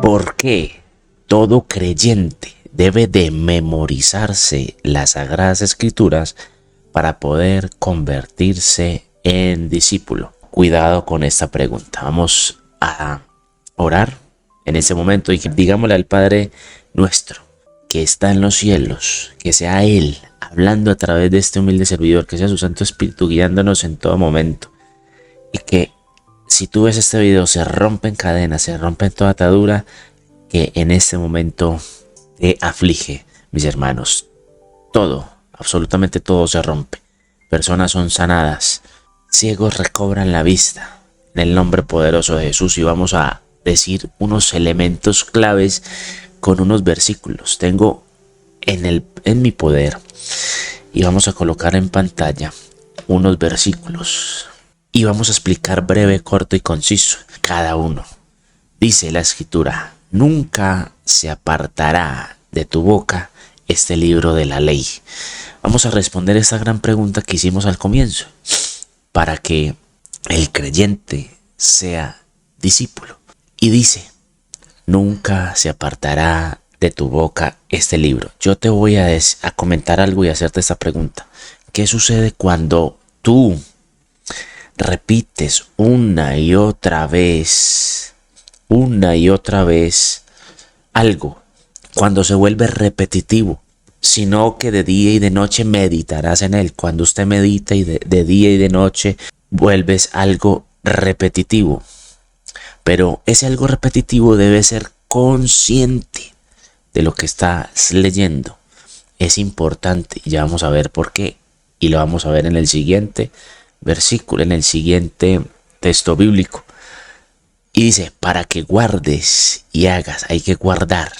¿Por qué todo creyente debe de memorizarse las Sagradas Escrituras para poder convertirse en discípulo? Cuidado con esta pregunta. Vamos a orar en ese momento y digámosle al Padre nuestro que está en los cielos, que sea Él hablando a través de este humilde servidor, que sea su Santo Espíritu guiándonos en todo momento, y que si tú ves este video se rompen cadenas, se rompen toda atadura que en este momento te aflige, mis hermanos. Todo, absolutamente todo se rompe. Personas son sanadas, ciegos recobran la vista en el nombre poderoso de Jesús, y vamos a decir unos elementos claves con unos versículos. Tengo en mi poder y vamos a colocar en pantalla unos versículos y vamos a explicar breve, corto y conciso cada uno. Dice la Escritura: nunca se apartará de tu boca este libro de la ley. Vamos a responder esa gran pregunta que hicimos al comienzo, para que el creyente sea discípulo. Y dice: nunca se apartará de tu boca este libro. Yo te voy a comentar algo y hacerte esta pregunta. ¿Qué sucede cuando tú repites una y otra vez algo? Cuando se vuelve repetitivo, sino que de día y de noche meditarás en él. Cuando usted medita y de día y de noche vuelves algo repetitivo. Pero ese algo repetitivo debe ser consciente de lo que estás leyendo. Es importante, y ya vamos a ver por qué, y lo vamos a ver en el siguiente versículo, en el siguiente texto bíblico. Y dice: para que guardes y hagas, hay que guardar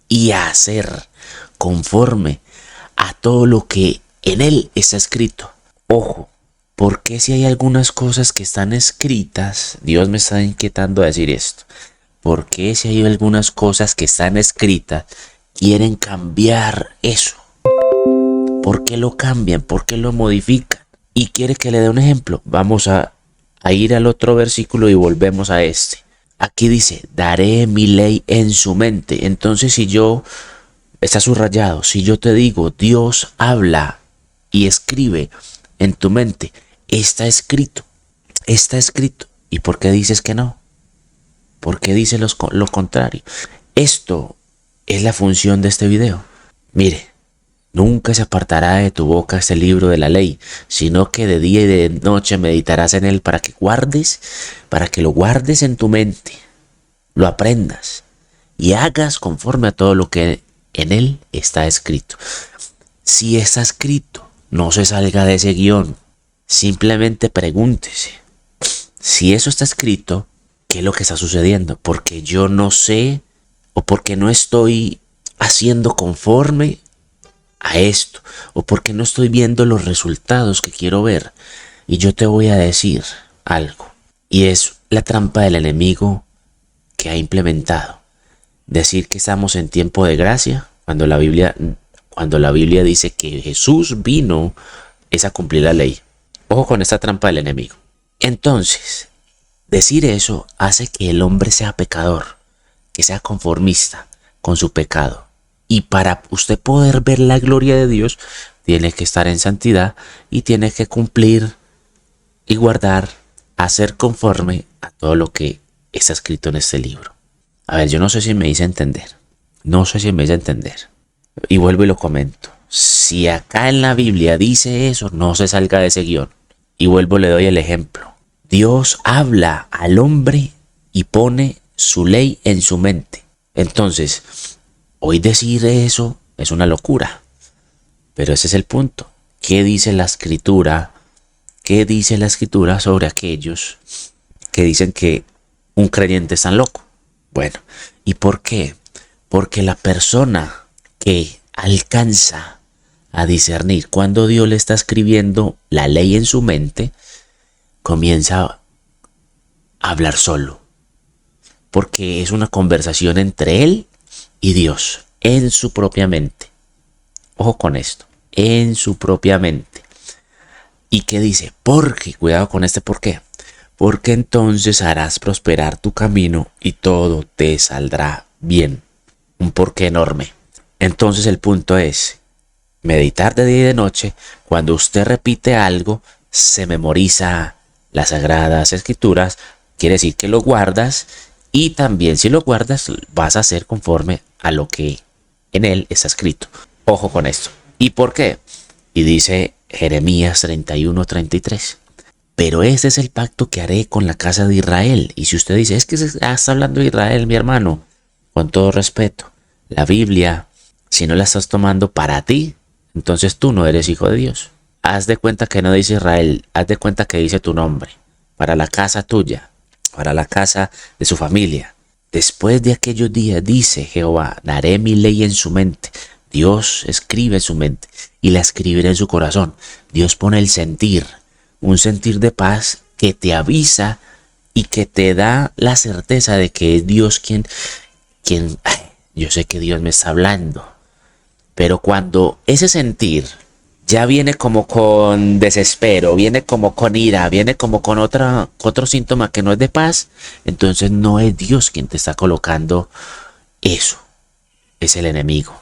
y hacer conforme a todo lo que en él está escrito. Ojo, porque si hay algunas cosas que están escritas, Dios me está inquietando a decir esto. Porque si hay algunas cosas que están escritas, quieren cambiar eso. ¿Por qué lo cambian? ¿Por qué lo modifican? Y quiere que le dé un ejemplo. Vamos a ir al otro versículo y volvemos a este. Aquí dice: daré mi ley en su mente. Entonces, está subrayado, si yo te digo Dios habla y escribe en tu mente, está escrito. ¿Y por qué dices que no? ¿Por qué dices lo contrario? Esto es la función de este video. Mire, nunca se apartará de tu boca este libro de la ley, sino que de día y de noche meditarás en él, para que lo guardes en tu mente, lo aprendas y hagas conforme a todo lo que en él está escrito. Si está escrito, no se salga de ese guión. Simplemente pregúntese: si eso está escrito, ¿qué es lo que está sucediendo? Porque yo no sé, o porque no estoy haciendo conforme a esto, o porque no estoy viendo los resultados que quiero ver. Y yo te voy a decir algo, y es la trampa del enemigo que ha implementado. Decir que estamos en tiempo de gracia, cuando la Biblia dice que Jesús vino es a cumplir la ley. Ojo con esta trampa del enemigo. Entonces, decir eso hace que el hombre sea pecador, que sea conformista con su pecado. Y para usted poder ver la gloria de Dios, tiene que estar en santidad y tiene que cumplir y guardar, hacer conforme a todo lo que está escrito en este libro. A ver, yo no sé si me hice entender. Y vuelvo y lo comento. Si acá en la Biblia dice eso, no se salga de ese guión. Y vuelvo, le doy el ejemplo. Dios habla al hombre y pone su ley en su mente. Entonces, hoy decir eso es una locura. Pero ese es el punto. ¿Qué dice la Escritura? ¿Qué dice la Escritura sobre aquellos que dicen que un creyente es tan loco? Bueno, ¿y por qué? Porque la persona que alcanza a discernir cuando Dios le está escribiendo la ley en su mente, comienza a hablar solo. Porque es una conversación entre él y Dios, en su propia mente. Ojo con esto, en su propia mente. ¿Y qué dice? Porque, cuidado con este por qué. Porque entonces harás prosperar tu camino y todo te saldrá Bien, un porqué enorme. Entonces el punto es meditar de día y de noche. Cuando usted repite algo, se memoriza las sagradas escrituras, quiere decir que lo guardas, y también si lo guardas vas a hacer conforme a lo que en él está escrito. Ojo con esto. ¿Y por qué? Y dice Jeremías 31:33. Pero ese es el pacto que haré con la casa de Israel. Y si usted dice, es que está hablando de Israel, mi hermano, con todo respeto, la Biblia, si no la estás tomando para ti, entonces tú no eres hijo de Dios. Haz de cuenta que no dice Israel, haz de cuenta que dice tu nombre, para la casa tuya, para la casa de su familia. Después de aquellos días, dice Jehová, daré mi ley en su mente. Dios escribe en su mente y la escribiré en su corazón. Dios pone el sentir, un sentir de paz que te avisa y que te da la certeza de que es Dios quien, yo sé que Dios me está hablando. Pero cuando ese sentir ya viene como con desespero, viene como con ira, viene como con otro síntoma que no es de paz, entonces no es Dios quien te está colocando eso, es el enemigo.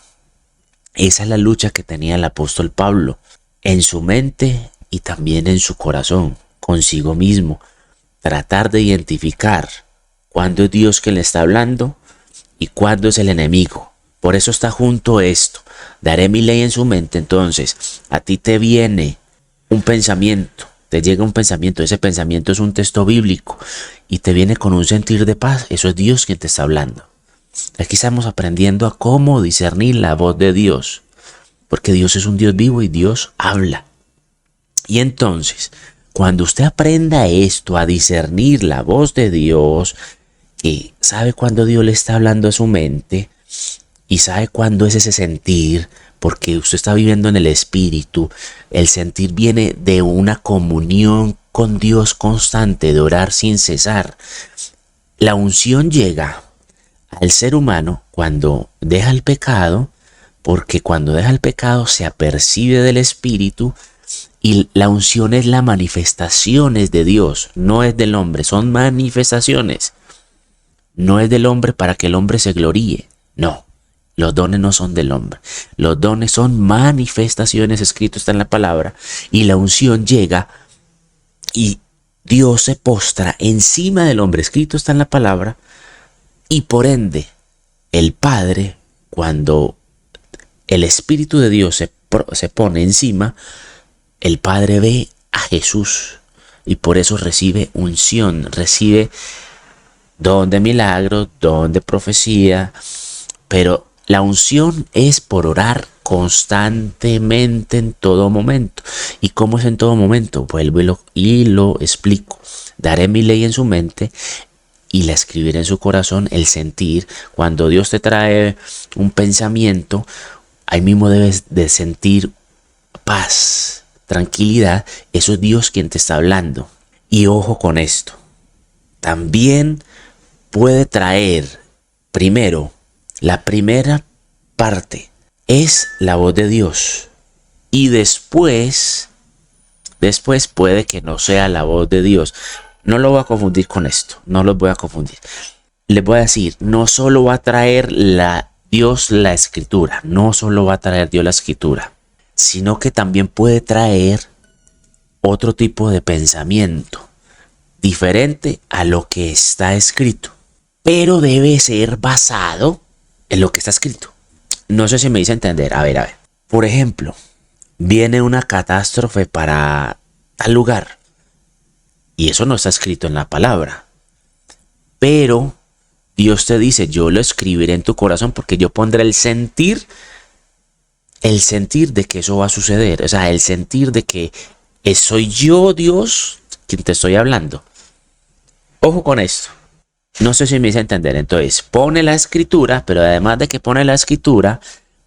Esa es la lucha que tenía el apóstol Pablo en su mente y también en su corazón, consigo mismo. Tratar de identificar cuándo es Dios quien le está hablando y cuándo es el enemigo. Por eso está junto esto. Daré mi ley en su mente. Entonces, a ti te viene un pensamiento, te llega un pensamiento, ese pensamiento es un texto bíblico y te viene con un sentir de paz. Eso es Dios quien te está hablando. Aquí estamos aprendiendo a cómo discernir la voz de Dios, porque Dios es un Dios vivo y Dios habla. Y entonces, cuando usted aprenda esto, a discernir la voz de Dios, que sabe cuándo Dios le está hablando a su mente y sabe cuándo es ese sentir, porque usted está viviendo en el Espíritu, el sentir viene de una comunión con Dios constante, de orar sin cesar. La unción llega al ser humano cuando deja el pecado, porque cuando deja el pecado se apercibe del Espíritu. Y la unción es la manifestaciones de Dios, no es del hombre, son manifestaciones. No es del hombre para que el hombre se gloríe, no. Los dones no son del hombre, los dones son manifestaciones, escrito está en la palabra, y la unción llega y Dios se postra encima del hombre, escrito está en la palabra, y por ende el Padre, cuando el Espíritu de Dios se pone encima, el Padre ve a Jesús y por eso recibe unción, recibe don de milagros, don de profecía, pero la unción es por orar constantemente en todo momento. ¿Y cómo es en todo momento? Vuelvo y lo explico. Daré mi ley en su mente y la escribiré en su corazón, el sentir. Cuando Dios te trae un pensamiento, ahí mismo debes de sentir paz, tranquilidad. Eso es Dios quien te está hablando. Y ojo con esto, también puede traer primero, la primera parte es la voz de Dios y después puede que no sea la voz de Dios. No lo voy a confundir con esto, no los voy a confundir. Les voy a decir, no solo va a traer Dios la escritura, no solo va a traer Dios la escritura, sino que también puede traer otro tipo de pensamiento, diferente a lo que está escrito, pero debe ser basado en lo que está escrito. No sé si me hice entender. A ver. Por ejemplo, viene una catástrofe para tal lugar y eso no está escrito en la palabra, pero Dios te dice, yo lo escribiré en tu corazón porque yo pondré el sentir de que eso va a suceder, o sea, el sentir de que soy yo, Dios, quien te estoy hablando. Ojo con esto. No sé si me hice entender. Entonces, pone la escritura, pero además de que pone la escritura,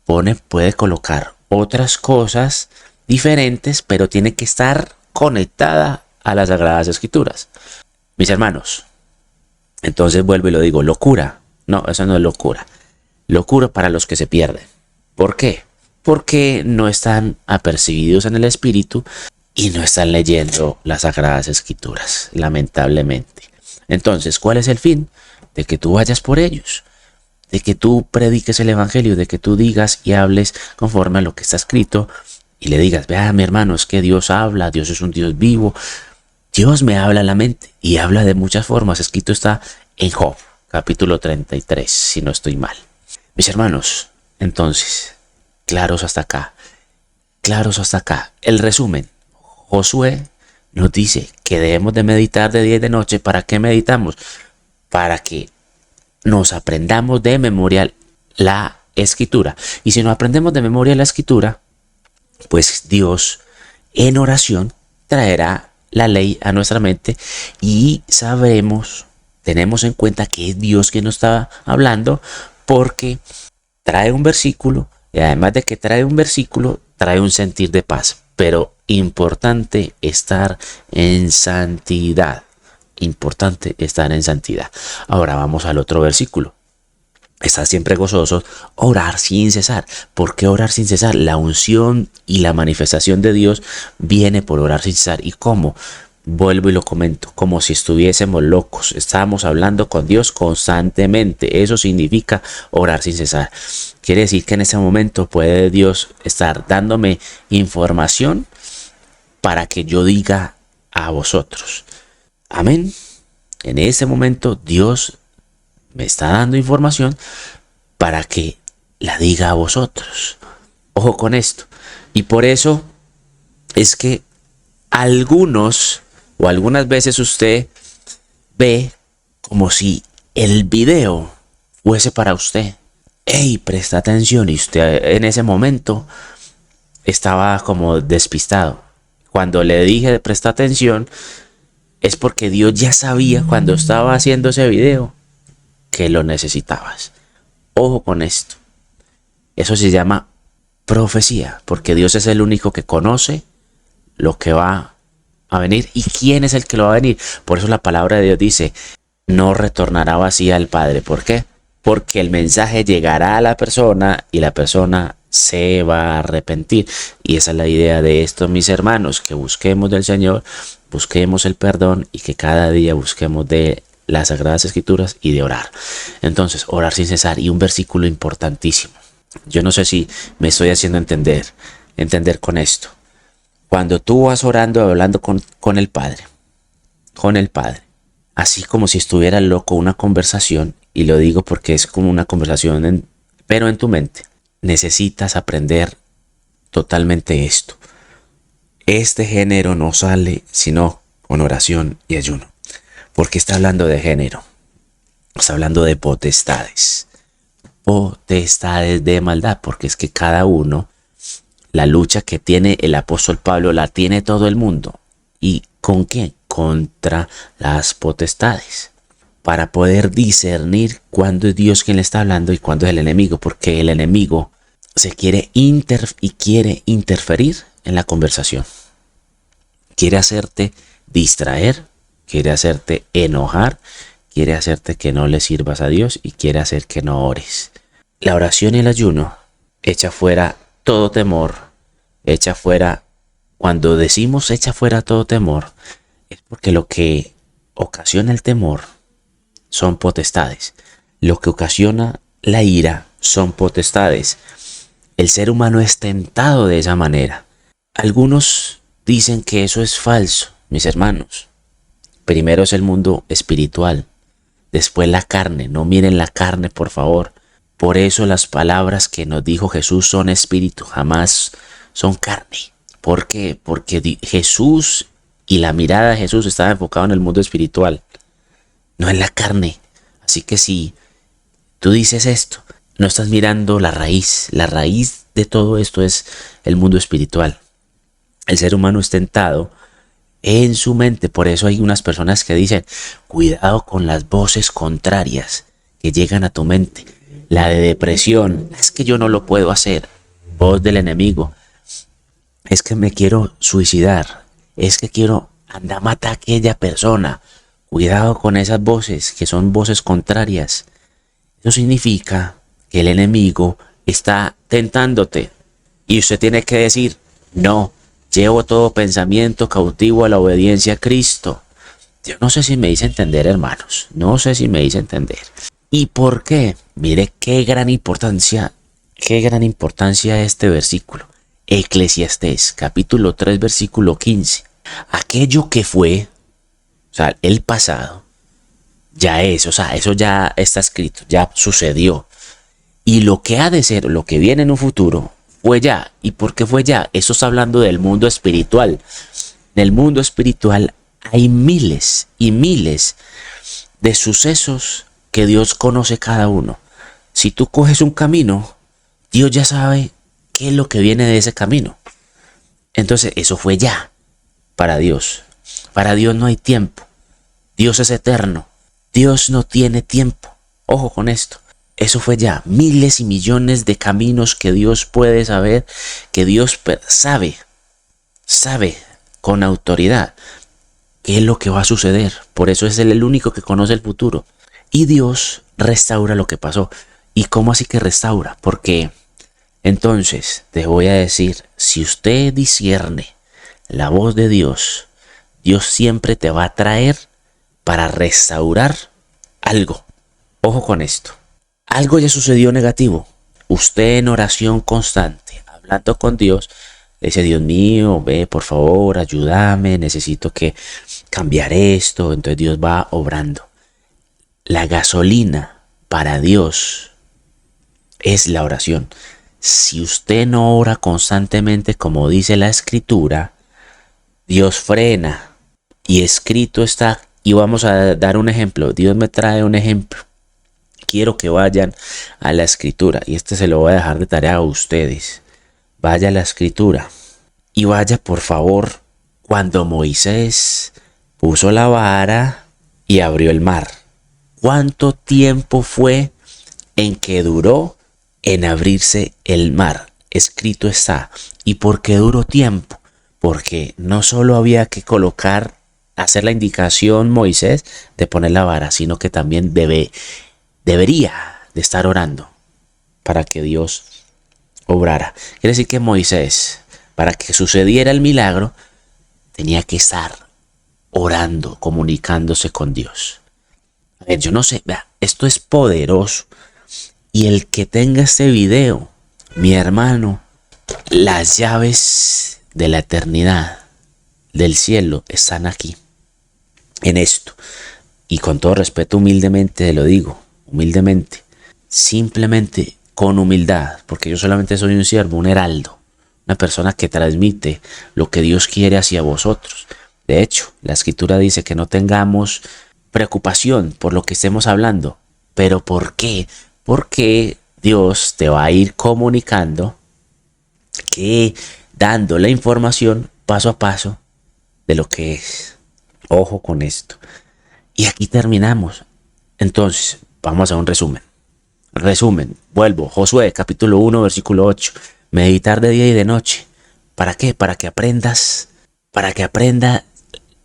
puede colocar otras cosas diferentes, pero tiene que estar conectada a las Sagradas Escrituras. Mis hermanos, entonces vuelvo y lo digo, locura. No, eso no es locura. Locura para los que se pierden. ¿Por qué? Porque no están apercibidos en el Espíritu y no están leyendo las Sagradas Escrituras, lamentablemente. Entonces, ¿cuál es el fin? De que tú vayas por ellos, de que tú prediques el evangelio, de que tú digas y hables conforme a lo que está escrito y le digas, vea mi hermano, es que Dios habla, Dios es un Dios vivo, Dios me habla a la mente y habla de muchas formas. Escrito está en Job, capítulo 33, si no estoy mal. Mis hermanos, entonces, claros hasta acá, claros hasta acá. El resumen, Josué nos dice que debemos de meditar de día y de noche. ¿Para qué meditamos? Para que nos aprendamos de memoria la escritura. Y si no aprendemos de memoria la escritura, pues Dios en oración traerá la ley a nuestra mente y sabremos, tenemos en cuenta que es Dios quien nos está hablando, porque trae un versículo y además de que trae un versículo, trae un sentir de paz. Pero importante estar en santidad. Importante estar en santidad. Ahora vamos al otro versículo. Estar siempre gozosos, orar sin cesar. ¿Por qué orar sin cesar? La unción y la manifestación de Dios viene por orar sin cesar. ¿Y cómo? Vuelvo y lo comento, como si estuviésemos locos. Estamos hablando con Dios constantemente. Eso significa orar sin cesar. Quiere decir que en ese momento puede Dios estar dándome información para que yo diga a vosotros. Amén. En ese momento Dios me está dando información para que la diga a vosotros. Ojo con esto. Y por eso es que algunos o algunas veces usted ve como si el video fuese para usted. ¡Ey, presta atención! Y usted en ese momento estaba como despistado. Cuando le dije de presta atención, es porque Dios ya sabía cuando estaba haciendo ese video que lo necesitabas. Ojo con esto. Eso se llama profecía, porque Dios es el único que conoce lo que va a venir y quién es el que lo va a venir. Por eso la palabra de Dios dice, no retornará vacía al Padre. ¿Por qué? Porque el mensaje llegará a la persona y la persona se va a arrepentir. Y esa es la idea de esto, mis hermanos, que busquemos del Señor, busquemos el perdón y que cada día busquemos de las Sagradas Escrituras y de orar. Entonces, orar sin cesar. Y un versículo importantísimo. Yo no sé si me estoy haciendo entender con esto. Cuando tú vas orando, hablando con el Padre, así como si estuviera loco, una conversación, y lo digo porque es como una conversación, pero en tu mente, necesitas aprender totalmente esto. Este género no sale sino con oración y ayuno. Porque está hablando de género, está hablando de potestades de maldad, porque es que cada uno, la lucha que tiene el apóstol Pablo la tiene todo el mundo. ¿Y con quién? Contra las potestades. Para poder discernir cuándo es Dios quien le está hablando y cuándo es el enemigo. Porque el enemigo quiere interferir en la conversación. Quiere hacerte distraer, quiere hacerte enojar, quiere hacerte que no le sirvas a Dios y quiere hacer que no ores. La oración y el ayuno echa fuera todo temor, cuando decimos echa fuera todo temor, es porque lo que ocasiona el temor son potestades. Lo que ocasiona la ira son potestades. El ser humano es tentado de esa manera. Algunos dicen que eso es falso, mis hermanos. Primero es el mundo espiritual, después la carne. No miren la carne, por favor. Por eso las palabras que nos dijo Jesús son espíritu, jamás son carne. ¿Por qué? Porque Jesús y la mirada de Jesús estaba enfocada en el mundo espiritual, no en la carne. Así que si tú dices esto, no estás mirando la raíz. La raíz de todo esto es el mundo espiritual. El ser humano es tentado en su mente. Por eso hay unas personas que dicen, cuidado con las voces contrarias que llegan a tu mente. La de depresión, es que yo no lo puedo hacer. Voz del enemigo, es que me quiero suicidar. Es que quiero andar a matar a aquella persona. Cuidado con esas voces que son voces contrarias. Eso significa que el enemigo está tentándote. Y usted tiene que decir, no, llevo todo pensamiento cautivo a la obediencia a Cristo. Yo no sé si me hice entender, hermanos. No sé si me hice entender. ¿Y por qué? Mire qué gran importancia este versículo. Eclesiastés, capítulo 3, versículo 15. Aquello que fue, o sea, el pasado, ya es, o sea, eso ya está escrito, ya sucedió. Y lo que ha de ser, lo que viene en un futuro, fue ya. ¿Y por qué fue ya? Eso está hablando del mundo espiritual. En el mundo espiritual hay miles y miles de sucesos que Dios conoce cada uno. Si tú coges un camino, Dios ya sabe qué es lo que viene de ese camino. Entonces, eso fue ya para Dios. Para Dios no hay tiempo. Dios es eterno. Dios no tiene tiempo. Ojo con esto. Eso fue ya. Miles y millones de caminos que Dios puede saber, que Dios sabe con autoridad qué es lo que va a suceder. Por eso es Él el único que conoce el futuro. Y Dios restaura lo que pasó. ¿Y cómo así que restaura? Porque entonces te voy a decir, si usted discierne la voz de Dios, Dios siempre te va a traer para restaurar algo. Ojo con esto. Algo ya sucedió negativo. Usted en oración constante, hablando con Dios, le dice, Dios mío, ve por favor, ayúdame, necesito que cambiar esto. Entonces Dios va obrando. La gasolina para Dios es la oración. Si usted no ora constantemente como dice la escritura, Dios frena. Y escrito está, y vamos a dar un ejemplo. Dios me trae un ejemplo. Quiero que vayan a la escritura, y este se lo voy a dejar de tarea a ustedes. Vaya a la escritura y vaya por favor cuando Moisés puso la vara y abrió el mar. ¿Cuánto tiempo fue en que duró en abrirse el mar? Escrito está. ¿Y por qué duró tiempo? Porque no solo había que hacer la indicación Moisés de poner la vara, sino que también debería de estar orando para que Dios obrara. Quiere decir que Moisés, para que sucediera el milagro, tenía que estar orando, comunicándose con Dios. A ver, yo no sé, vea, esto es poderoso. Y el que tenga este video, mi hermano, las llaves de la eternidad, del cielo, están aquí, en esto. Y con todo respeto, humildemente te lo digo, humildemente, simplemente con humildad, porque yo solamente soy un siervo, un heraldo, una persona que transmite lo que Dios quiere hacia vosotros. De hecho, la escritura dice que no tengamos preocupación por lo que estemos hablando. ¿Pero por qué? Porque Dios te va a ir comunicando, dando la información paso a paso de lo que es. Ojo con esto. Y aquí terminamos. Entonces, vamos a un resumen. Vuelvo. Josué, capítulo 1, versículo 8. Meditar de día y de noche. ¿Para qué? Para que aprenda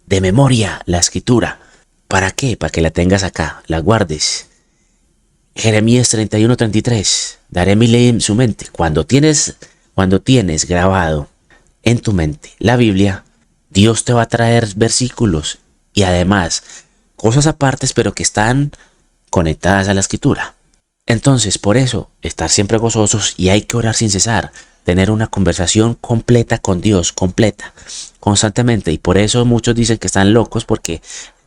de memoria la escritura. ¿Para qué? Para que la tengas acá, la guardes. Jeremías 31:33. Daré mi ley en su mente. Cuando tienes grabado en tu mente la Biblia, Dios te va a traer versículos y además cosas apartes, pero que están conectadas a la escritura. Entonces, por eso, estar siempre gozosos, y hay que orar sin cesar, tener una conversación completa con Dios, completa, constantemente. Y por eso muchos dicen que están locos, porque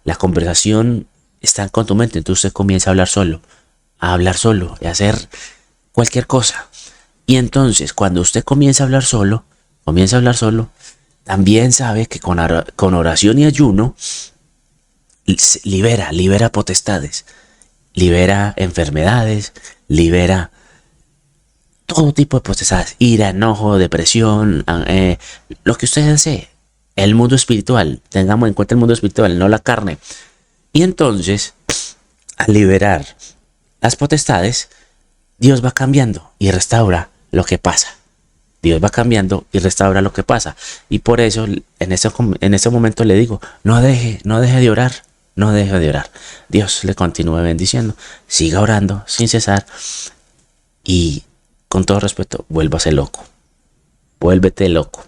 la conversación está con tu mente. Entonces usted comienza a hablar solo y a hacer cualquier cosa. Y entonces, cuando usted comienza a hablar solo, también sabe que con oración y ayuno libera potestades, libera enfermedades, libera todo tipo de potestades, ira, enojo, depresión, lo que usted desee. El mundo espiritual, tengamos en cuenta el mundo espiritual, no la carne. Y entonces, al liberar las potestades, Dios va cambiando y restaura lo que pasa. Dios va cambiando y restaura lo que pasa. Y por eso en ese momento le digo, no deje de orar. No deje de orar. Dios le continúe bendiciendo. Siga orando sin cesar. Y con todo respeto, vuélvase loco. Vuélvete loco.